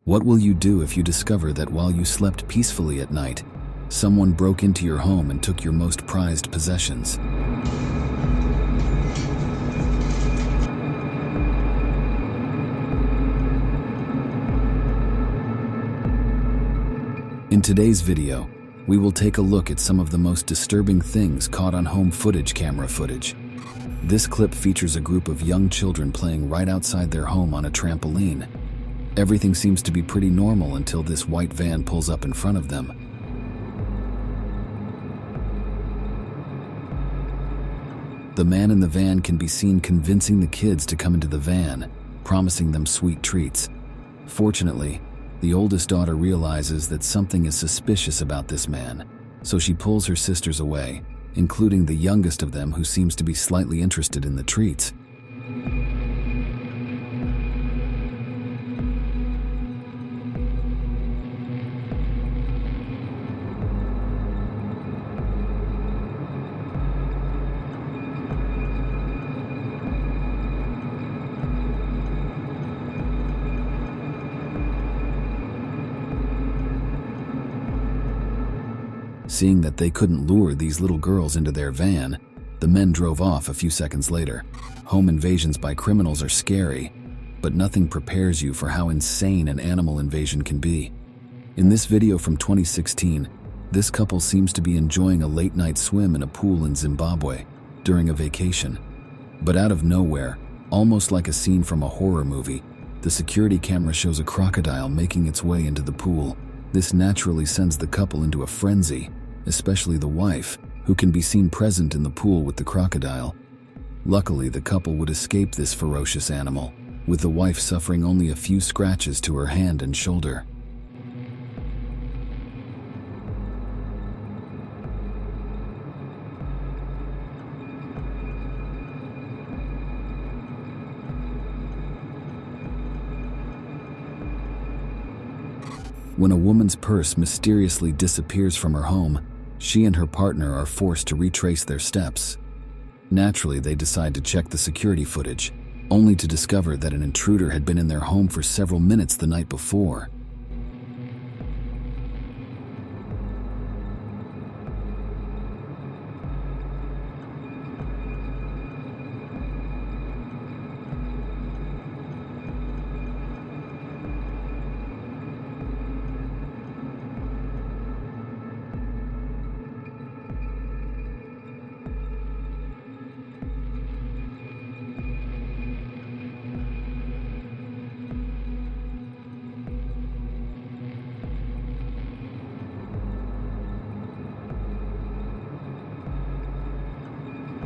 What will you do if you discover that while you slept peacefully at night, someone broke into your home and took your most prized possessions? In today's video, we will take a look at some of the most disturbing things caught on home camera footage. This clip features a group of young children playing right outside their home on a trampoline. Everything seems to be pretty normal until this white van pulls up in front of them. The man in the van can be seen convincing the kids to come into the van, promising them sweet treats. Fortunately, the oldest daughter realizes that something is suspicious about this man, so she pulls her sisters away, including the youngest of them who seems to be slightly interested in the treats. Seeing that they couldn't lure these little girls into their van, the men drove off a few seconds later. Home invasions by criminals are scary, but nothing prepares you for how insane an animal invasion can be. In this video from 2016, this couple seems to be enjoying a late-night swim in a pool in Zimbabwe during a vacation. But out of nowhere, almost like a scene from a horror movie, the security camera shows a crocodile making its way into the pool. This naturally sends the couple into a frenzy, especially the wife, who can be seen present in the pool with the crocodile. Luckily, the couple would escape this ferocious animal, with the wife suffering only a few scratches to her hand and shoulder. When a woman's purse mysteriously disappears from her home, she and her partner are forced to retrace their steps. Naturally, they decide to check the security footage, only to discover that an intruder had been in their home for several minutes the night before.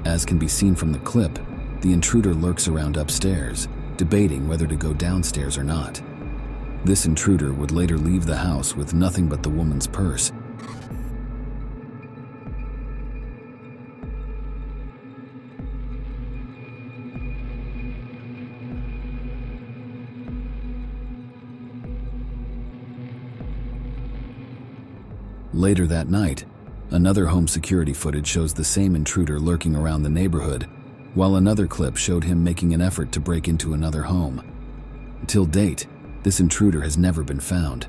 As can be seen from the clip, the intruder lurks around upstairs, debating whether to go downstairs or not. This intruder would later leave the house with nothing but the woman's purse. Later that night, another home security footage shows the same intruder lurking around the neighborhood, while another clip showed him making an effort to break into another home. Till date, this intruder has never been found.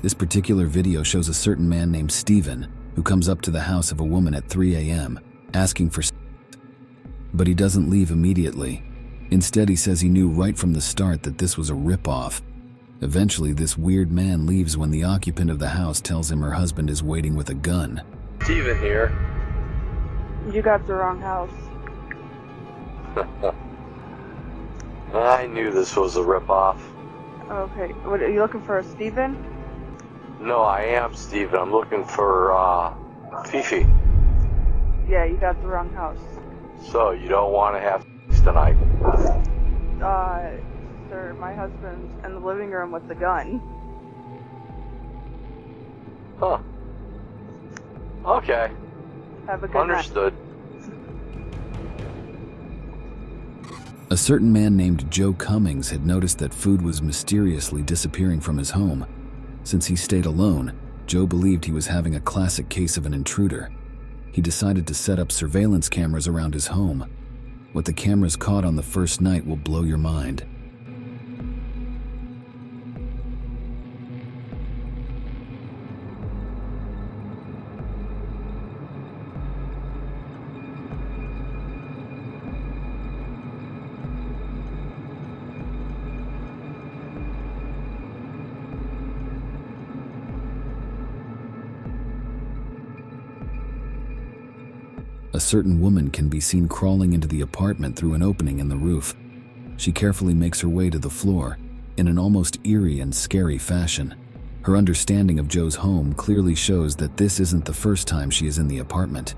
This particular video shows a certain man named Steven who comes up to the house of a woman at 3 a.m. asking for but he doesn't leave immediately. Instead, he says he knew right from the start that this was a rip-off. Eventually, this weird man leaves when the occupant of the house tells him her husband is waiting with a gun. Steven here. You got the wrong house. I knew this was a ripoff. Okay, what, are you looking for a Steven? No, I am Steven. I'm looking for, Fifi. Yeah, you got the wrong house. So, you don't want to have sex tonight? Sir, my husband's in the living room with the gun. Huh. Okay. Have a good Understood. A certain man named Joe Cummings had noticed that food was mysteriously disappearing from his home. Since he stayed alone, Joe believed he was having a classic case of an intruder. He decided to set up surveillance cameras around his home. What the cameras caught on the first night will blow your mind. a certain woman can be seen crawling into the apartment through an opening in the roof. She carefully makes her way to the floor in an almost eerie and scary fashion. Her understanding of Joe's home clearly shows that this isn't the first time she is in the apartment.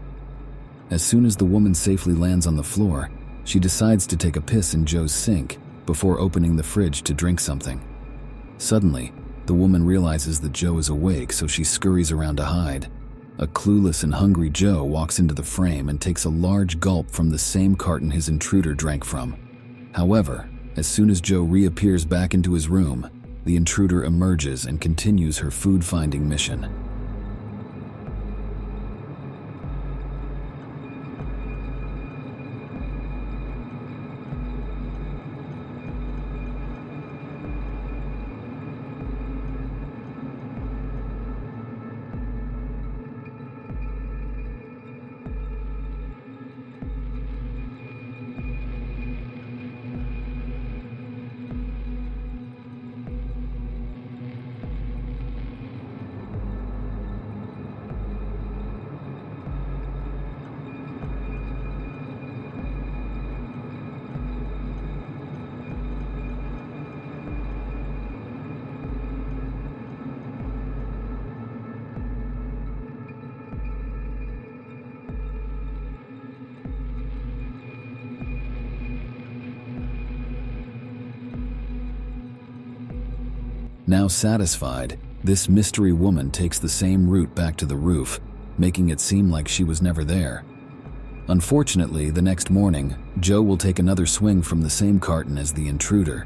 As soon as the woman safely lands on the floor, she decides to take a piss in Joe's sink before opening the fridge to drink something. Suddenly, the woman realizes that Joe is awake, so she scurries around to hide. A clueless and hungry Joe walks into the frame and takes a large gulp from the same carton his intruder drank from. However, as soon as Joe reappears back into his room, the intruder emerges and continues her food-finding mission. Now satisfied, this mystery woman takes the same route back to the roof, making it seem like she was never there. Unfortunately, the next morning, Joe will take another swing from the same carton as the intruder.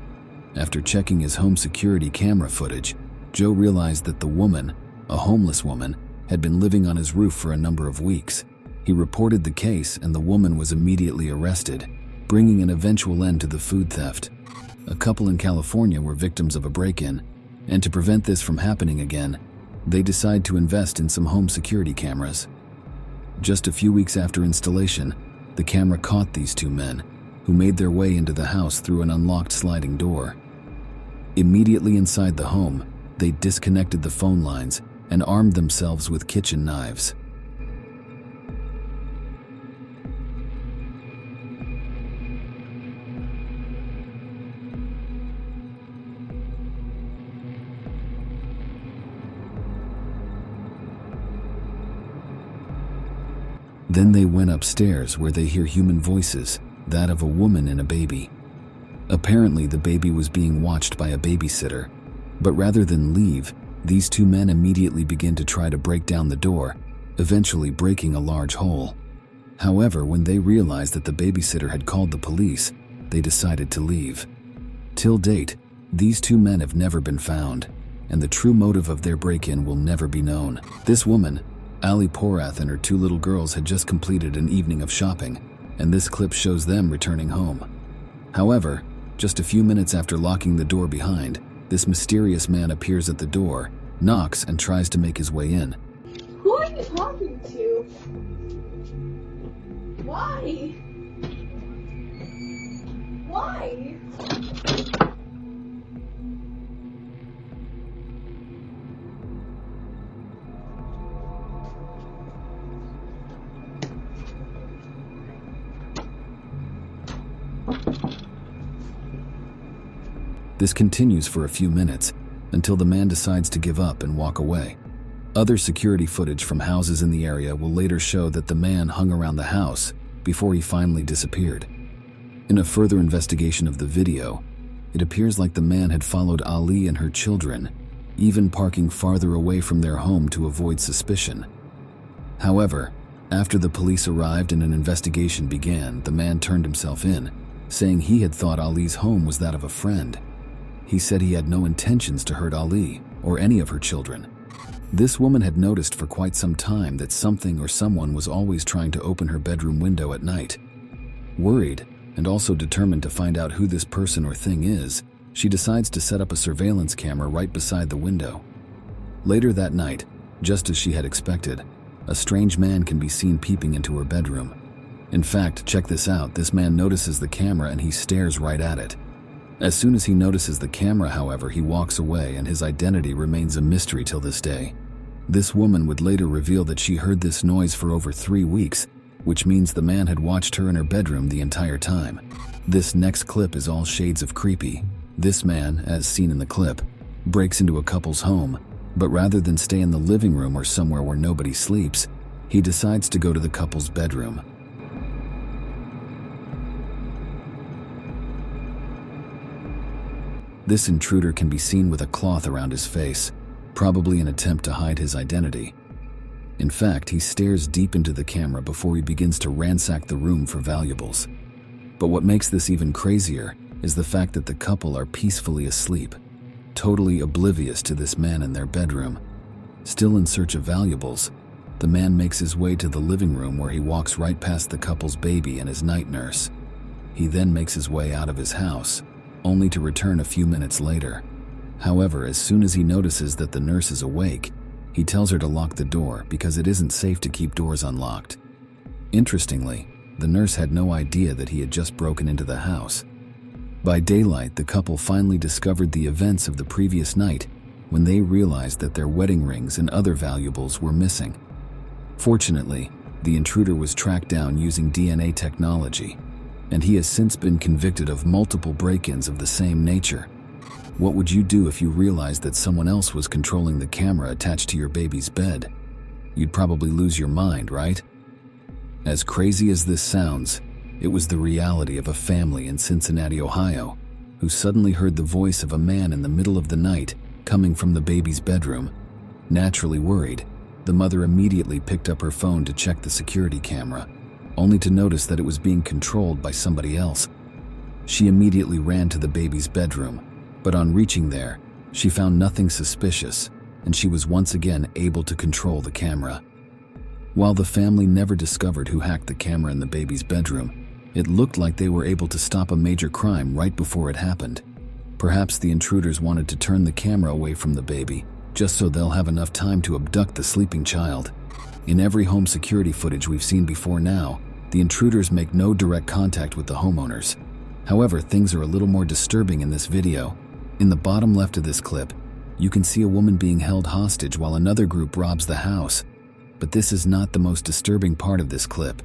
After checking his home security camera footage, Joe realized that the woman, a homeless woman, had been living on his roof for a number of weeks. He reported the case and the woman was immediately arrested, bringing an eventual end to the food theft. A couple in California were victims of a break-in, and to prevent this from happening again, they decide to invest in some home security cameras. Just a few weeks after installation, the camera caught these two men, who made their way into the house through an unlocked sliding door. Immediately inside the home, they disconnected the phone lines and armed themselves with kitchen knives. Then they went upstairs where they hear human voices, that of a woman and a baby. Apparently, the baby was being watched by a babysitter, but rather than leave, these two men immediately begin to try to break down the door, eventually breaking a large hole. However, when they realized that the babysitter had called the police, they decided to leave. Till date, these two men have never been found, and the true motive of their break-in will never be known. This woman, Ali Porath, and her two little girls had just completed an evening of shopping, and this clip shows them returning home. However, just a few minutes after locking the door behind, this mysterious man appears at the door, knocks, and tries to make his way in. Who are you talking to? Why? Why? This continues for a few minutes, until the man decides to give up and walk away. Other security footage from houses in the area will later show that the man hung around the house before he finally disappeared. In a further investigation of the video, it appears like the man had followed Ali and her children, even parking farther away from their home to avoid suspicion. However, after the police arrived and an investigation began, the man turned himself in, saying he had thought Ali's home was that of a friend. He said he had no intentions to hurt Ali or any of her children. This woman had noticed for quite some time that something or someone was always trying to open her bedroom window at night. Worried, and also determined to find out who this person or thing is, she decides to set up a surveillance camera right beside the window. Later that night, just as she had expected, a strange man can be seen peeping into her bedroom. In fact, check this out, this man notices the camera and he stares right at it. As soon as he notices the camera, however, he walks away and his identity remains a mystery till this day. This woman would later reveal that she heard this noise for over 3 weeks which means the man had watched her in her bedroom the entire time. This next clip is all shades of creepy. This man, as seen in the clip, breaks into a couple's home, but rather than stay in the living room or somewhere where nobody sleeps, he decides to go to the couple's bedroom. This intruder can be seen with a cloth around his face, probably an attempt to hide his identity. In fact, he stares deep into the camera before he begins to ransack the room for valuables. But what makes this even crazier is the fact that the couple are peacefully asleep, totally oblivious to this man in their bedroom. Still in search of valuables, the man makes his way to the living room where he walks right past the couple's baby and his night nurse. He then makes his way out of his house, only to return a few minutes later. However, as soon as he notices that the nurse is awake, he tells her to lock the door because it isn't safe to keep doors unlocked. Interestingly, the nurse had no idea that he had just broken into the house. By daylight, the couple finally discovered the events of the previous night when they realized that their wedding rings and other valuables were missing. Fortunately, the intruder was tracked down using DNA technology, and he has since been convicted of multiple break-ins of the same nature. What would you do if you realized that someone else was controlling the camera attached to your baby's bed? You'd probably lose your mind, right? As crazy as this sounds, it was the reality of a family in Cincinnati, Ohio, who suddenly heard the voice of a man in the middle of the night coming from the baby's bedroom. Naturally worried, the mother immediately picked up her phone to check the security camera, only to notice that it was being controlled by somebody else. She immediately ran to the baby's bedroom, but on reaching there, she found nothing suspicious, and she was once again able to control the camera. While the family never discovered who hacked the camera in the baby's bedroom, it looked like they were able to stop a major crime right before it happened. Perhaps the intruders wanted to turn the camera away from the baby, just so they'll have enough time to abduct the sleeping child. In every home security footage we've seen before now, the intruders make no direct contact with the homeowners. However, things are a little more disturbing in this video. In the bottom left of this clip, you can see a woman being held hostage while another group robs the house. But this is not the most disturbing part of this clip.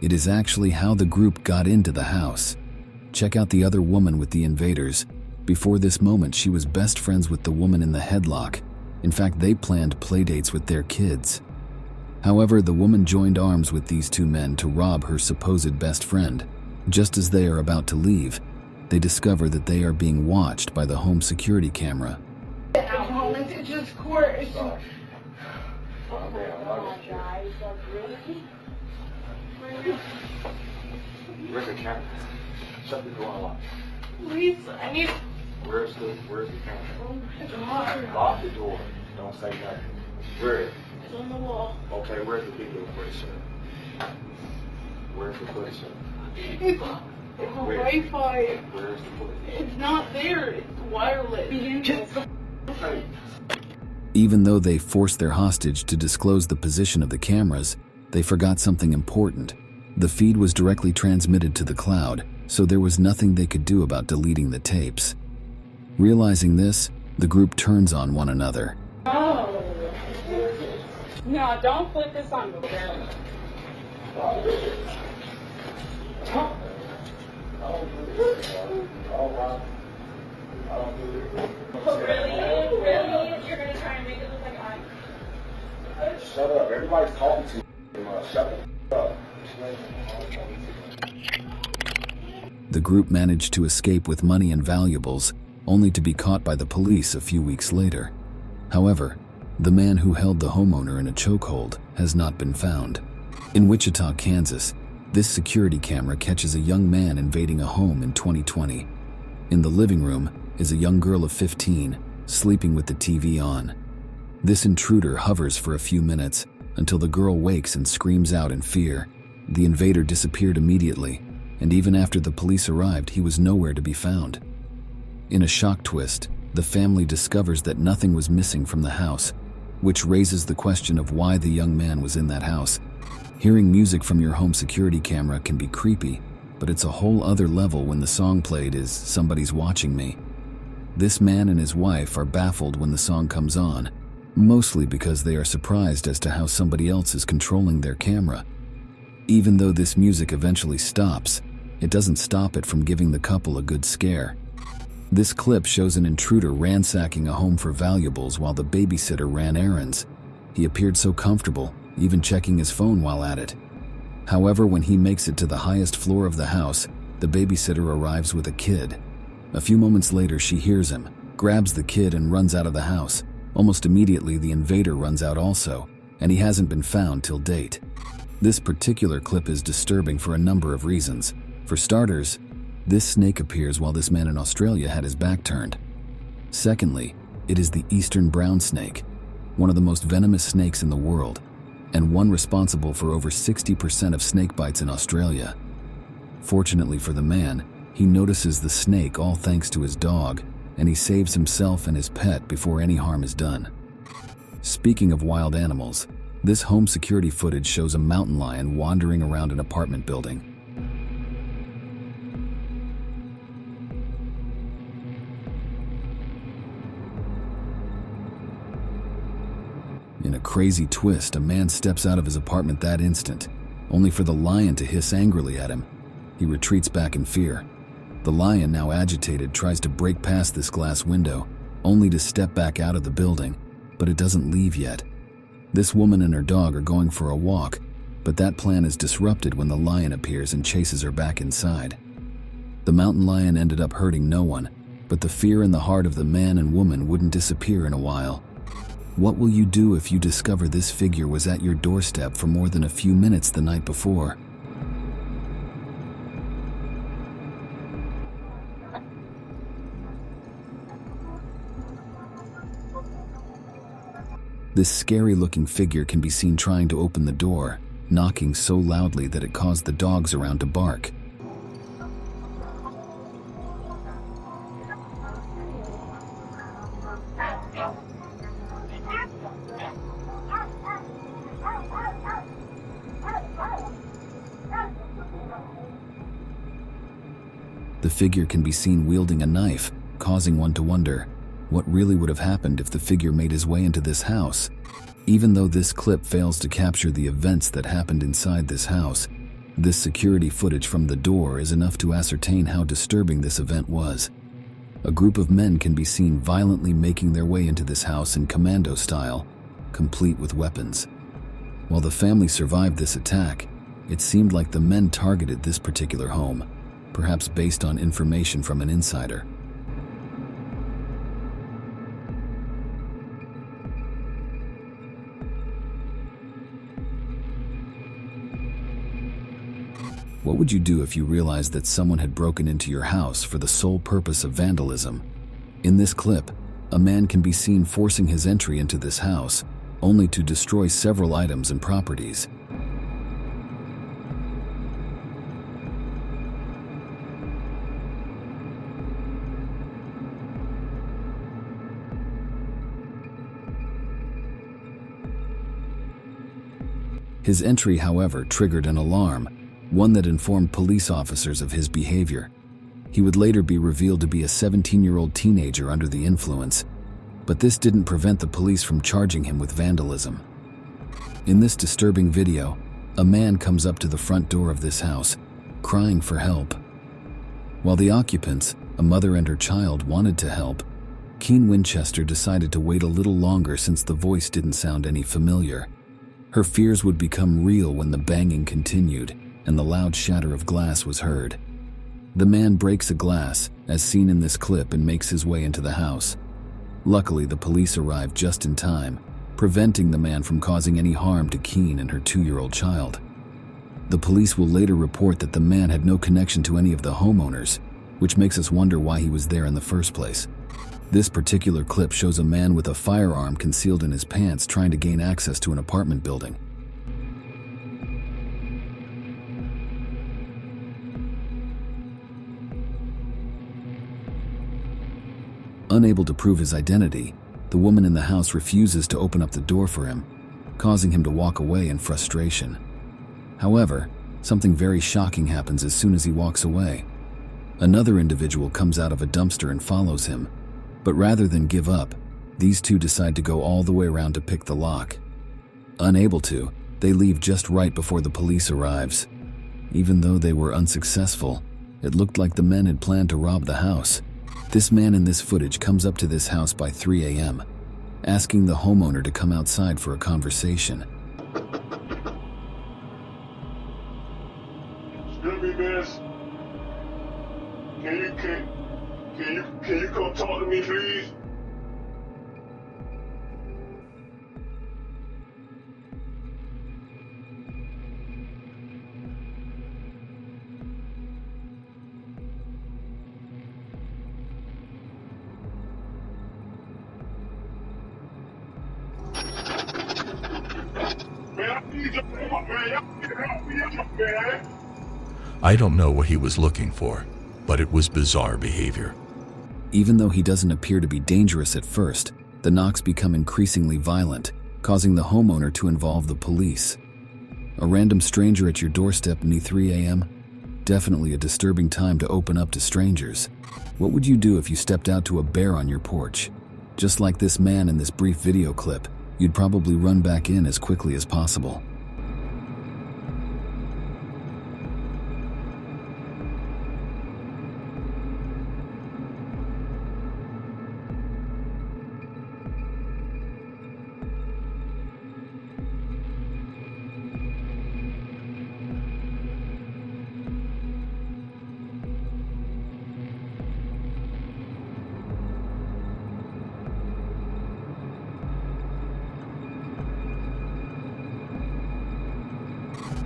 It is actually how the group got into the house. Check out the other woman with the invaders. Before this moment, she was best friends with the woman in the headlock. In fact, they planned playdates with their kids. However, the woman joined arms with these two men to rob her supposed best friend. Just as they are about to leave, they discover that they are being watched by the home security camera. Where's the camera? Shut the door and lock. Please, I need. Where's the camera? Oh my God. Lock the door. Don't say nothing. Where is it? It's on the wall. Okay, where's the video footage? Where's the footage? It's on Wi-Fi. Where's the footage? It's not there. It's wireless. Even though they forced their hostage to disclose the position of the cameras, they forgot something important. The feed was directly transmitted to the cloud, so there was nothing they could do about deleting the tapes. Realizing this, the group turns on one another. Oh. No, don't put this on the ground. Really? Really? You're gonna try and make it look like I'm... Shut up. Everybody's talking to you. Shut up. The group managed to escape with money and valuables, only to be caught by the police a few weeks later. However, the man who held the homeowner in a chokehold has not been found. In Wichita, Kansas, this security camera catches a young man invading a home in 2020. In the living room is a young girl of 15, sleeping with the TV on. This intruder hovers for a few minutes until the girl wakes and screams out in fear. The invader disappeared immediately, and even after the police arrived, he was nowhere to be found. In a shock twist, the family discovers that nothing was missing from the house, which raises the question of why the young man was in that house. Hearing music from your home security camera can be creepy, but it's a whole other level when the song played is "Somebody's Watching Me." This man and his wife are baffled when the song comes on, mostly because they are surprised as to how somebody else is controlling their camera. Even though this music eventually stops, it doesn't stop it from giving the couple a good scare. This clip shows an intruder ransacking a home for valuables while the babysitter ran errands. He appeared so comfortable, even checking his phone while at it. However, when he makes it to the highest floor of the house, the babysitter arrives with a kid. A few moments later, she hears him, grabs the kid and runs out of the house. Almost immediately, the invader runs out also, and he hasn't been found till date. This particular clip is disturbing for a number of reasons. For starters, this snake appears while this man in Australia had his back turned. Secondly, it is the eastern brown snake, one of the most venomous snakes in the world, and one responsible for over 60% of snake bites in Australia. Fortunately for the man, he notices the snake all thanks to his dog, and he saves himself and his pet before any harm is done. Speaking of wild animals, this home security footage shows a mountain lion wandering around an apartment building. In a crazy twist, a man steps out of his apartment that instant, only for the lion to hiss angrily at him. He retreats back in fear. The lion, now agitated, tries to break past this glass window, only to step back out of the building, but it doesn't leave yet. This woman and her dog are going for a walk, but that plan is disrupted when the lion appears and chases her back inside. The mountain lion ended up hurting no one, but the fear in the heart of the man and woman wouldn't disappear in a while. What will you do if you discover this figure was at your doorstep for more than a few minutes the night before? This scary-looking figure can be seen trying to open the door, knocking so loudly that it caused the dogs around to bark. The figure can be seen wielding a knife, causing one to wonder, what really would have happened if the figure made his way into this house? Even though this clip fails to capture the events that happened inside this house, this security footage from the door is enough to ascertain how disturbing this event was. A group of men can be seen violently making their way into this house in commando style, complete with weapons. While the family survived this attack, it seemed like the men targeted this particular home, perhaps based on information from an insider. What would you do if you realized that someone had broken into your house for the sole purpose of vandalism? In this clip, a man can be seen forcing his entry into this house, only to destroy several items and properties. His entry, however, triggered an alarm, one that informed police officers of his behavior. He would later be revealed to be a 17-year-old teenager under the influence, but this didn't prevent the police from charging him with vandalism. In this disturbing video, a man comes up to the front door of this house, crying for help. While the occupants, a mother and her child, wanted to help, Keen Winchester decided to wait a little longer since the voice didn't sound any familiar. Her fears would become real when the banging continued and the loud shatter of glass was heard. The man breaks a glass, as seen in this clip, and makes his way into the house. Luckily, the police arrived just in time, preventing the man from causing any harm to Keen and her 2-year-old child. The police will later report that the man had no connection to any of the homeowners, which makes us wonder why he was there in the first place. This particular clip shows a man with a firearm concealed in his pants trying to gain access to an apartment building. Unable to prove his identity, the woman in the house refuses to open up the door for him, causing him to walk away in frustration. However, something very shocking happens as soon as he walks away. Another individual comes out of a dumpster and follows him, but rather than give up, these two decide to go all the way around to pick the lock. Unable to, They leave just right before the police arrives. Even though they were unsuccessful, it looked like the men had planned to rob the house. This man in this footage comes up to this house by 3 a.m., asking the homeowner to come outside for a conversation. Excuse me, miss. Can you come talk to me, please? I don't know what he was looking for, but it was bizarre behavior. Even though he doesn't appear to be dangerous at first, the knocks become increasingly violent, causing the homeowner to involve the police. A random stranger at your doorstep near 3 a.m.? Definitely a disturbing time to open up to strangers. What would you do if you stepped out to a bear on your porch? Just like this man in this brief video clip, you'd probably run back in as quickly as possible.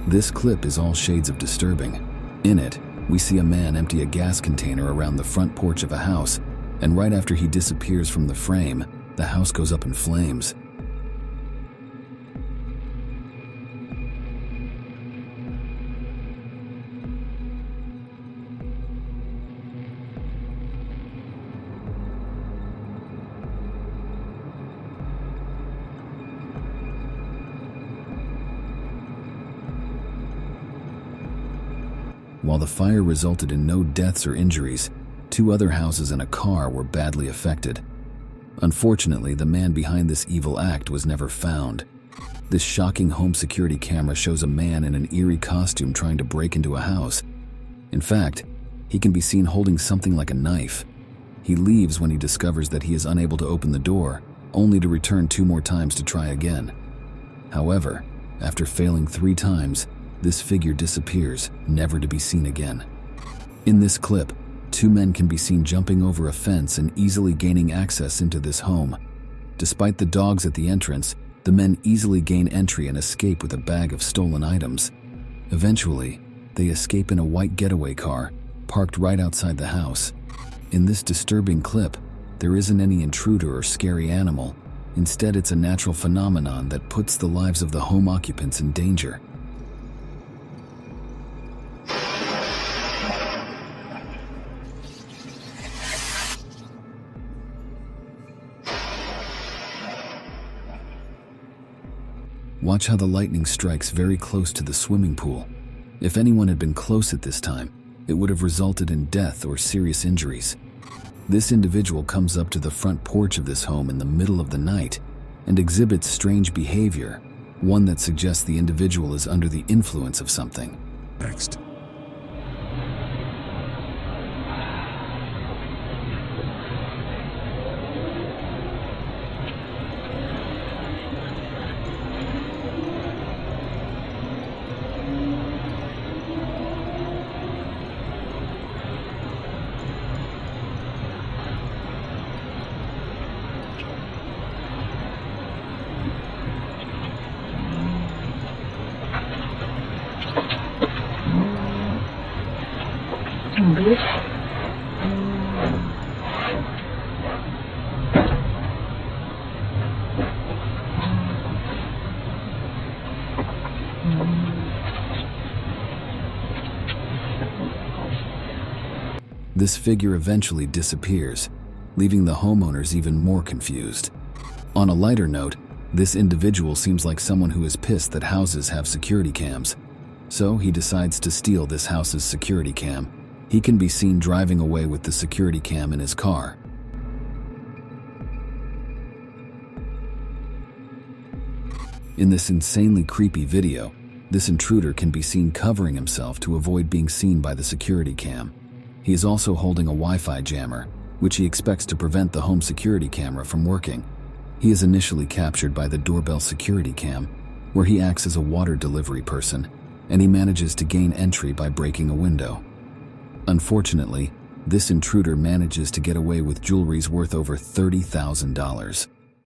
This clip is all shades of disturbing. In it, we see a man empty a gas container around the front porch of a house, and right after he disappears from the frame, the house goes up in flames. While the fire resulted in no deaths or injuries, 2 other houses and a car were badly affected. Unfortunately, the man behind this evil act was never found. This shocking home security camera shows a man in an eerie costume trying to break into a house. In fact, he can be seen holding something like a knife. He leaves when he discovers that he is unable to open the door, only to return 2 more times to try again. However, after failing 3 times, this figure disappears, never to be seen again. In this clip, 2 men can be seen jumping over a fence and easily gaining access into this home. Despite the dogs at the entrance, the men easily gain entry and escape with a bag of stolen items. Eventually, they escape in a white getaway car, parked right outside the house. In this disturbing clip, there isn't any intruder or scary animal. Instead, it's a natural phenomenon that puts the lives of the home occupants in danger. Watch how the lightning strikes very close to the swimming pool. If anyone had been close at this time, it would have resulted in death or serious injuries. This individual comes up to the front porch of this home in the middle of the night and exhibits strange behavior, one that suggests the individual is under the influence of something. Next. This figure eventually disappears, leaving the homeowners even more confused. On a lighter note, this individual seems like someone who is pissed that houses have security cams. So he decides to steal this house's security cam. He can be seen driving away with the security cam in his car. In this insanely creepy video, this intruder can be seen covering himself to avoid being seen by the security cam. He is also holding a Wi-Fi jammer, which he expects to prevent the home security camera from working. He is initially captured by the doorbell security cam, where he acts as a water delivery person, and he manages to gain entry by breaking a window. Unfortunately, this intruder manages to get away with jewelry worth over $30,000.